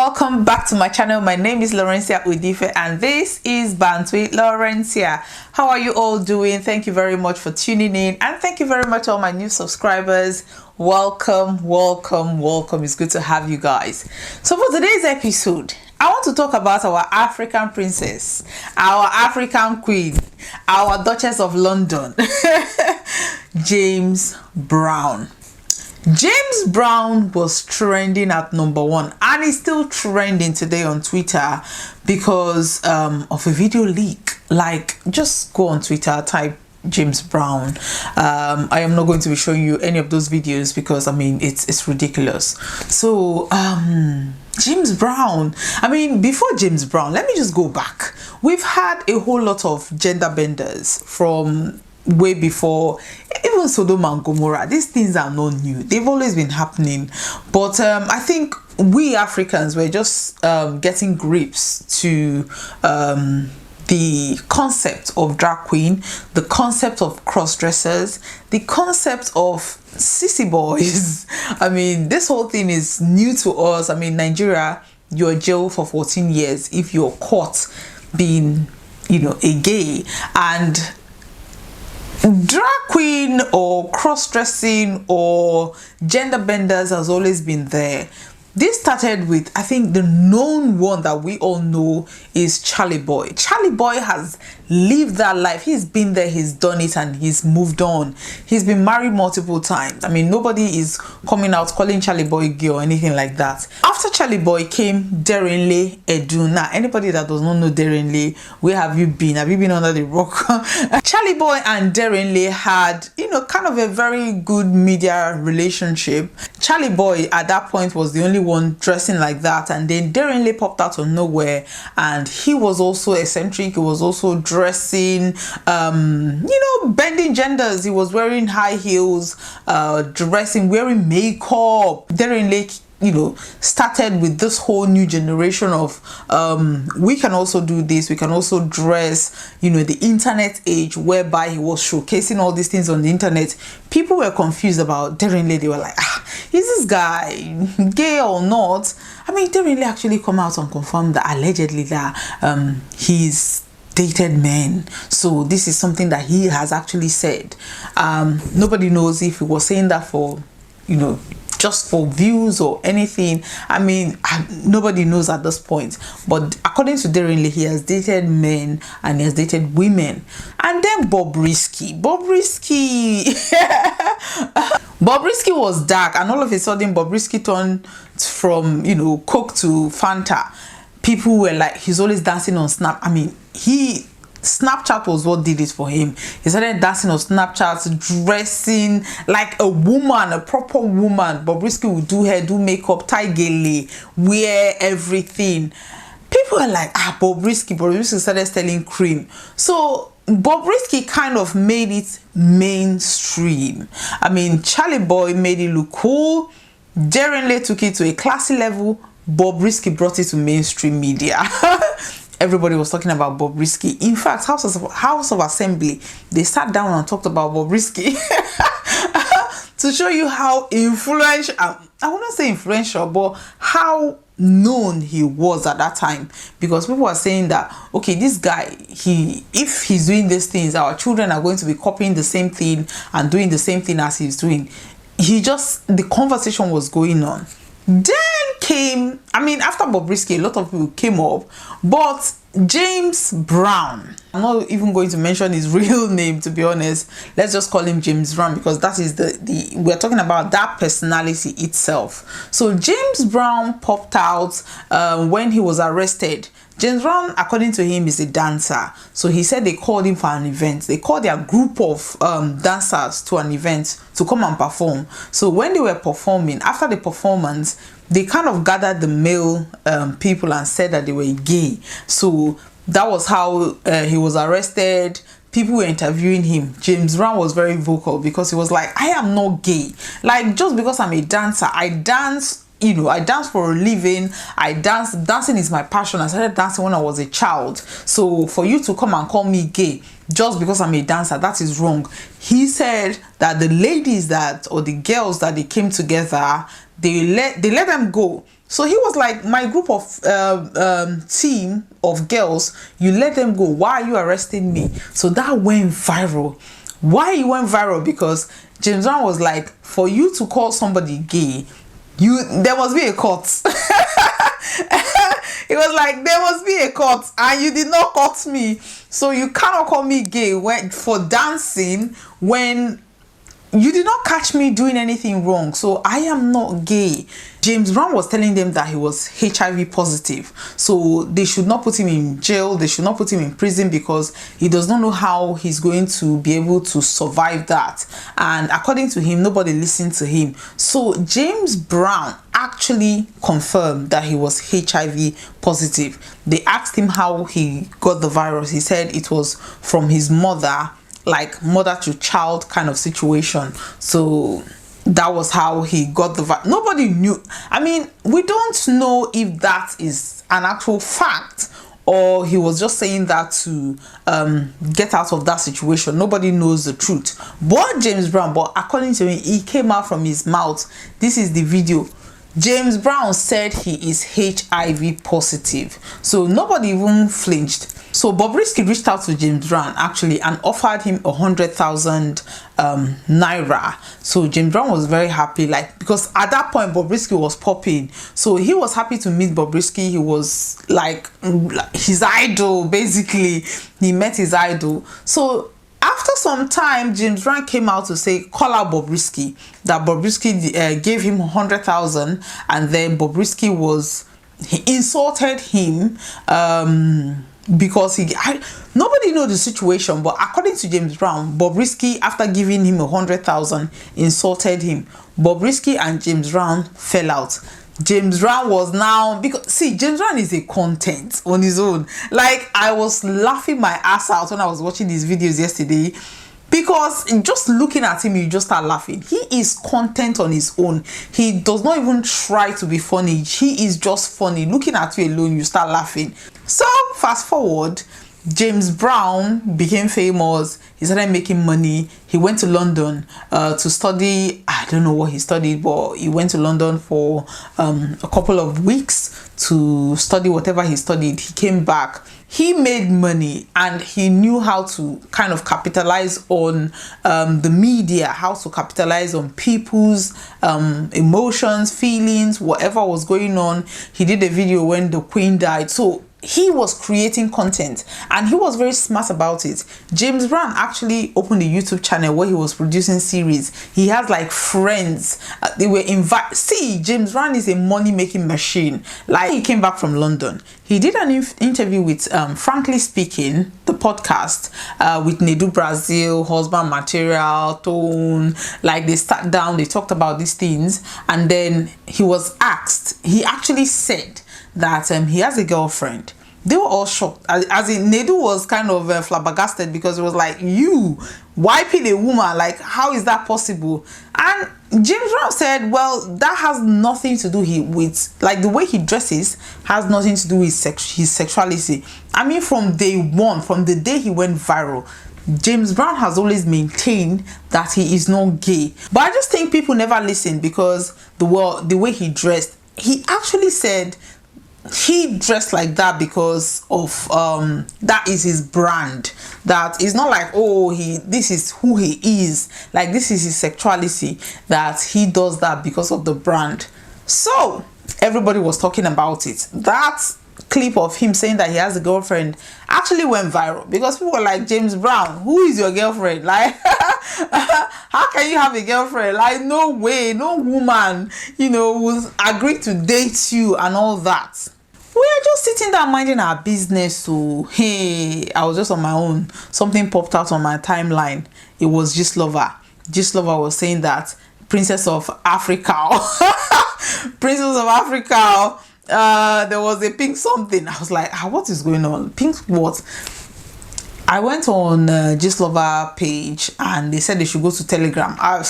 Welcome back to my channel. My name is Lawrencia and this is Bantz with Lawrencia. How are you all doing? Thank you very much for tuning in, and thank you very much all my new subscribers. Welcome. It's good to have you guys. So for today's episode, I want to talk about our African princess, our African queen, our Duchess of London, James Brown. James Brown was trending at #1 and is still trending today on Twitter because of a video leak. Like, just go on Twitter, type James Brown. I am not going to be showing you any of those videos because I mean it's ridiculous. So James Brown, before James Brown, let me just go back. We've had a whole lot of gender benders from way before, even Sodom and Gomorrah. These things are not new, they've always been happening, but I think we Africans were just getting grips to the concept of drag queen, the concept of cross-dressers, the concept of sissy boys. This whole thing is new to us. Nigeria, you're jailed for 14 years if you're caught being, a gay. And drag queen or cross-dressing or gender benders has always been there. This started with, I think, the known one that we all know is Charlie Boy. Charlie Boy has lived that life. He's been there, he's done it, and he's moved on. He's been married multiple times. Nobody is coming out calling Charlie Boy gay or anything like that. After Charlie Boy came Derinle Edu. Now, anybody that does not know Derinle, where have you been? Have you been under the rock? Charlie Boy and Derinle had, kind of a very good media relationship. Charlie Boy at that point was the only one dressing like that, and then Derinle popped out of nowhere, and he was also eccentric. He was also dressing bending genders. He was wearing high heels, wearing makeup. Derinle started with this whole new generation of we can also do this, we can also dress, the internet age, whereby he was showcasing all these things on the internet. People were confused about Derinle. They were like, is this guy gay or not? Derinle actually come out and confirm that allegedly that he's dated men. So this is something that he has actually said. Nobody knows if he was saying that for just for views or anything. Nobody knows at this point, but according to Derinle, he has dated men and he has dated women. And then Bobrisky was dark, and all of a sudden Bobrisky turned from Coke to Fanta. People were like, he's always dancing on Snap. Snapchat was what did it for him. He started dancing on Snapchat, dressing like a woman, a proper woman. Bobrisky would do hair, do makeup, tie gele, wear everything. People were like, Bobrisky started selling cream. So Bobrisky kind of made it mainstream. Charlie Boy made it look cool. Derinle took it to a classy level. Bobrisky brought it to mainstream media. Everybody was talking about Bobrisky. In fact, House of Assembly, they sat down and talked about Bobrisky to show you how influential, I wouldn't say influential, but how known he was at that time. Because people were saying that, okay, this guy, if he's doing these things, our children are going to be copying the same thing and doing the same thing as he's doing. The conversation was going on. Then came, after Bobrisky, a lot of people came up, but James Brown, I'm not even going to mention his real name, to be honest. Let's just call him James Brown, because that is we're talking about that personality itself. So James Brown popped out when he was arrested. James Brown, according to him, is a dancer. So he said they called him for an event. They called their group of dancers to an event to come and perform. So when they were performing, after the performance, they kind of gathered the male people and said that they were gay. So that was how he was arrested. People were interviewing him. James Brown was very vocal because he was like, I am not gay. Like, just because I'm a dancer, I dance I dance for a living. Dancing is my passion. I started dancing when I was a child. So for you to come and call me gay just because I'm a dancer, that is wrong. He said that the ladies or the girls that they came together, they let them go. So he was like, my group of team of girls, you let them go. Why are you arresting me? So that went viral. Why it went viral? Because James Brown was like, for you to call somebody gay, there must be a court. It was like, there must be a court, and you did not court me. So you cannot call me gay for dancing when you did not catch me doing anything wrong. So I am not gay. James Brown was telling them that he was HIV positive. So they should not put him in jail. They should not put him in prison because he does not know how he's going to be able to survive that. And according to him, nobody listened to him. So James Brown actually confirmed that he was HIV positive. They asked him how he got the virus. He said it was from his mother, like mother to child kind of situation. So that was how he got the virus. Nobody knew. I mean, we don't know if that is an actual fact or he was just saying that to get out of that situation. Nobody knows the truth. But James Brown, according to him, he came out from his mouth. This is the video. James Brown said he is HIV positive. So nobody even flinched. So Bobrisky reached out to James Brown actually and offered him 100,000 naira. So James Brown was very happy, because at that point Bobrisky was popping. So he was happy to meet Bobrisky. He was like his idol, basically. He met his idol. So after some time, James Brown came out to say, call out Bobrisky, that Bobrisky gave him 100,000, and then Bobrisky he insulted him because nobody knows the situation, but according to James Brown, Bobrisky, after giving him 100,000, insulted him. Bobrisky and James Brown fell out. James Brown was now, James Brown is a content on his own. Like, I was laughing my ass out when I was watching these videos yesterday, because just looking at him, you just start laughing. He is content on his own. He does not even try to be funny. He is just funny. Looking at you alone, you start laughing. So fast forward, James Brown became famous. He started making money. He went to London to study. I don't know what he studied, but he went to London for a couple of weeks to study whatever he studied. He came back. He made money, and he knew how to kind of capitalize on the media, how to capitalize on people's emotions, feelings, whatever was going on. He did a video when the Queen died. So he was creating content, and he was very smart about it. James Brown actually opened a YouTube channel where he was producing series. He has like friends. They were invited. See, James Brown is a money-making machine. Like, he came back from London. He did an interview with Frankly Speaking, the podcast, with Nedu Brazil, Husband Material, Tone. Like, they sat down, they talked about these things, and then he was asked. He actually said that he has a girlfriend. They were all shocked, as in Nedu was kind of flabbergasted, because it was like, you wiping a woman, like, how is that possible? And James Brown said, well, that has nothing to do with, like, the way he dresses has nothing to do with his sexuality. I mean, from day one, from the day he went viral, James Brown has always maintained that he is not gay. But I just think people never listen, because the way he dressed, he actually said he dressed like that because of that is his brand. That is not like, oh, this is who he is, like this is his sexuality, that he does that because of the brand. So everybody was talking about it. That clip of him saying that he has a girlfriend actually went viral, because people were like, James Brown, who is your girlfriend? Like, how can you have a girlfriend? Like, no way, no woman, will agree to date you and all that. We are just sitting there minding our business. So hey, I was just on my own. Something popped out on my timeline. It was Gistlover. Gistlover was saying that Princess of Africa, Princess of Africa, there was a pink something. I was like, what is going on? Pink what? I went on Gist Lover page and they said they should go to Telegram. I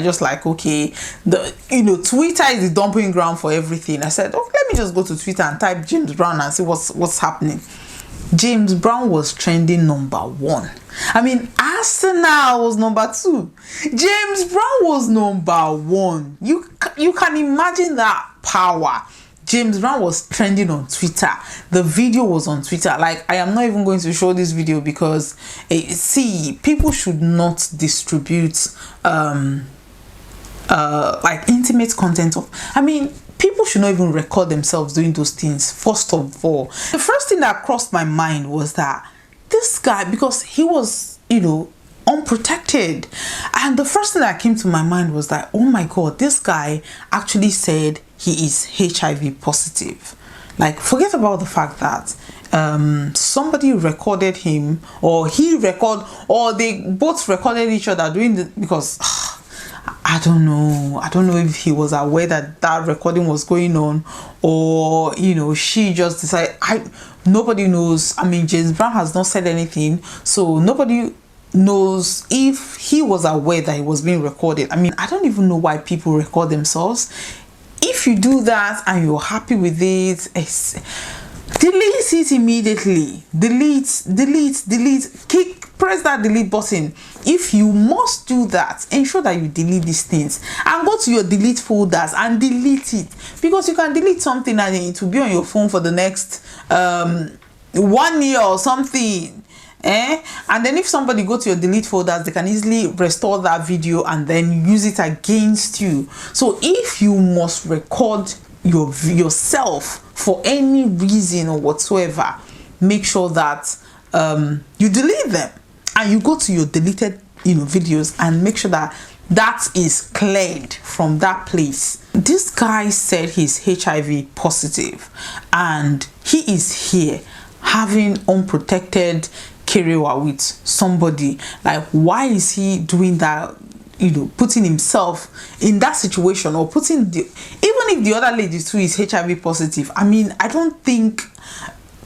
just like, okay, Twitter is the dumping ground for everything. I said, oh, let me just go to Twitter and type James Brown and see what's happening. James Brown was trending #1. I mean, Arsenal was #2. James Brown was #1. You can imagine that power. James Brown was trending on Twitter. The video was on Twitter. Like, I am not even going to show this video because see, people should not distribute like intimate content of, I mean, people should not even record themselves doing those things. First of all, the first thing that crossed my mind was that this guy, because he was, unprotected, and the first thing that came to my mind was that, oh my god, this guy actually said he is HIV positive. Like, forget about the fact that somebody recorded him, or they both recorded each other doing the, because I don't know if he was aware that recording was going on, or she just decided. Nobody knows. I mean, James Brown has not said anything, so nobody knows if he was aware that he was being recorded. I mean, I don't even know why people record themselves. If you do that and you're happy with it, delete it immediately. Delete. Press that delete button. If you must do that, ensure that you delete these things and go to your delete folders and delete it, because you can delete something and it will be on your phone for the next 1 year or something. And then if somebody go to your delete folders, they can easily restore that video and then use it against you. So if you must record yourself for any reason or whatsoever, make sure that you delete them and you go to your deleted videos and make sure that is cleared from that place. This guy said he's HIV positive and he is here having unprotected kerewa with somebody. Like, why is he doing that? Putting himself in that situation, or putting even if the other lady too is HIV positive. I mean, I don't think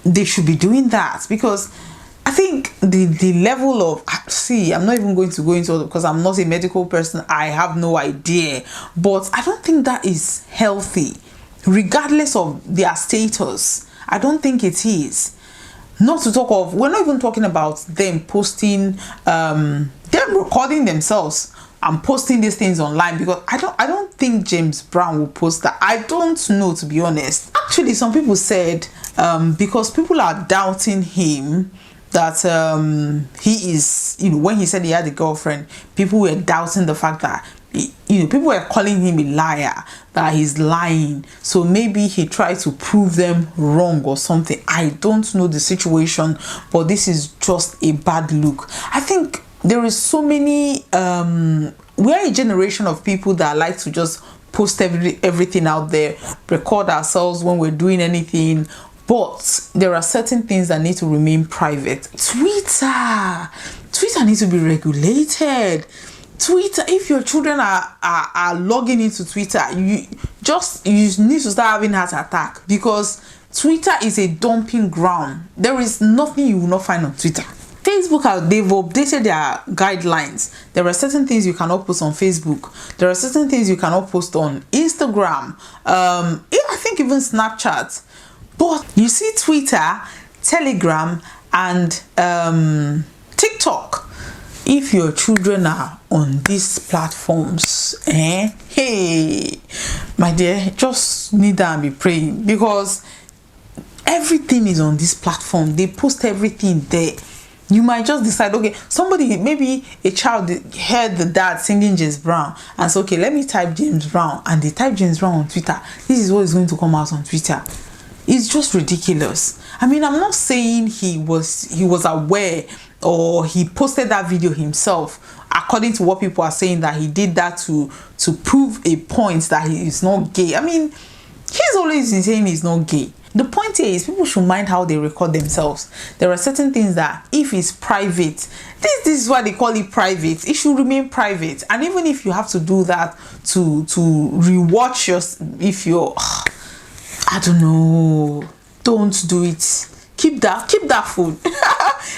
they should be doing that, because I think the level of, I'm not even going to go into it because I'm not a medical person. I have no idea, but I don't think that is healthy, regardless of their status. I don't think it is. Not to talk of, we're not even talking about them posting, them recording themselves and posting these things online, because I don't think James Brown will post that. I don't know, to be honest. Actually, some people said because people are doubting him, that he is, when he said he had a girlfriend, people were doubting the fact that people were calling him a liar, that he's lying. So maybe he tried to prove them wrong or something. I don't know the situation, but this is just a bad look. I think there is so many we're a generation of people that like to just post everything out there, record ourselves when we're doing anything, but there are certain things that need to remain private. Twitter needs to be regulated. Twitter, if your children are logging into Twitter, you need to start having heart attack, because Twitter is a dumping ground. There is nothing you will not find on Twitter. Facebook, they've updated their guidelines. There are certain things you cannot post on Facebook. There are certain things you cannot post on Instagram. I think even Snapchat. But you see Twitter, Telegram, and TikTok. If your children are on these platforms, hey, my dear, just kneel down and be praying, because everything is on this platform. They post everything there. You might just decide, okay, maybe a child heard the dad singing James Brown and said, okay, let me type James Brown, and they type James Brown on Twitter. This is what is going to come out on Twitter. It's just ridiculous. I mean, I'm not saying he was aware or he posted that video himself, according to what people are saying, that he did that to prove a point that he is not gay. I mean, he's always been saying he's not gay. The point here is people should mind how they record themselves. There are certain things that if it's private, this is why they call it private. It should remain private. And even if you have to do that to rewatch I don't know, don't do it. Keep that food.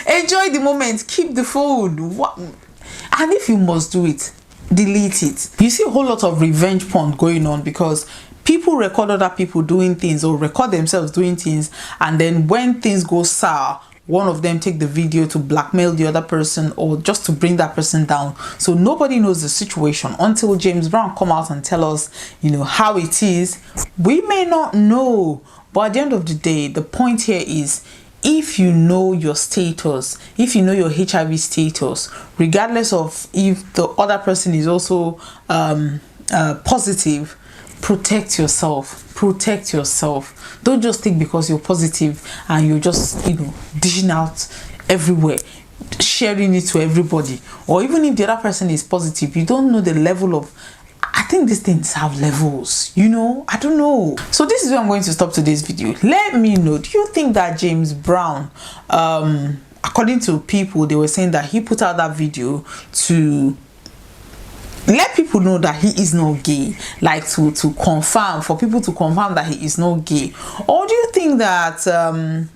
Enjoy the moment, keep the phone. What? And if you must do it, delete it. You see a whole lot of revenge porn going on because people record other people doing things or record themselves doing things, and then when things go sour, one of them take the video to blackmail the other person or just to bring that person down. So nobody knows the situation until James Brown come out and tell us, you know, how it is. We may not know, but at the end of the day, the point here is, if you know your status, if you know your HIV status, regardless of if the other person is also positive, protect yourself. Protect yourself. Don't just think because you're positive and you're just, you know, dishing out everywhere, sharing it to everybody. Or even if the other person is positive, you don't know the level of, I think these things have levels, you know, I don't know. So this is where I'm going to stop today's video. Let me know, do you think that James Brown, according to people, they were saying that he put out that video to let people know that he is not gay, like to confirm, for people to confirm that he is not gay? Or do you think that an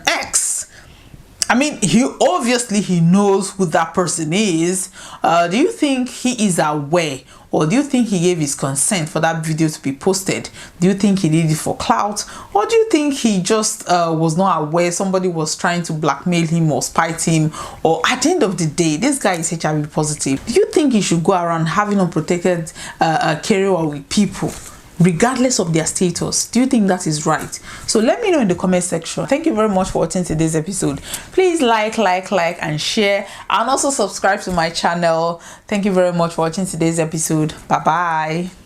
ex, I mean, he obviously knows who that person is, do you think he is aware, or do you think he gave his consent for that video to be posted? Do you think he did it for clout, or do you think he just was not aware, somebody was trying to blackmail him or spite him? Or at the end of the day, this guy is HIV positive. Do you think he should go around having unprotected carrier with people regardless of their status? Do you think that is right? So let me know in the comment section. Thank you very much for watching today's episode. Please like and share, and also subscribe to my channel. Thank you very much for watching today's episode. Bye bye.